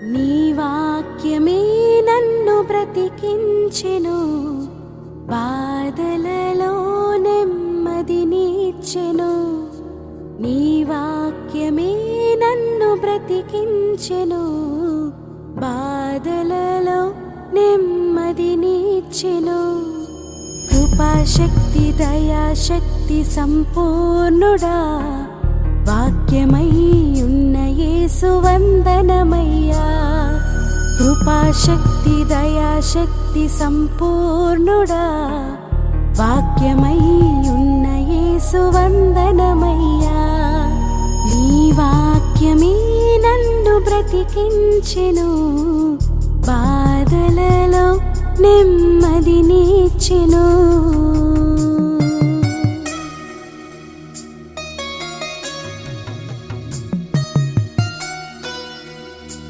నీ వాక్యమే నన్ను బ్రతికించెను, బాధలలో నెమ్మదినిచ్చెను. నీ వాక్యమే నన్ను బ్రతికించెను, బాధలలో నెమ్మదినిచ్చెను. కృపాశక్తి దయాశక్తి సంపూర్ణుడా, వాక్యమై ఉన్న యేసు వందనమయ్యా. కృపాశక్తి దయాశక్తి సంపూర్ణుడా, వాక్యమై ఉన్న యేసు వందనమయ్యా. నీ వాక్యమే నన్ను బ్రతికించెను, బాధలలో నెమ్మదినిచ్చెను.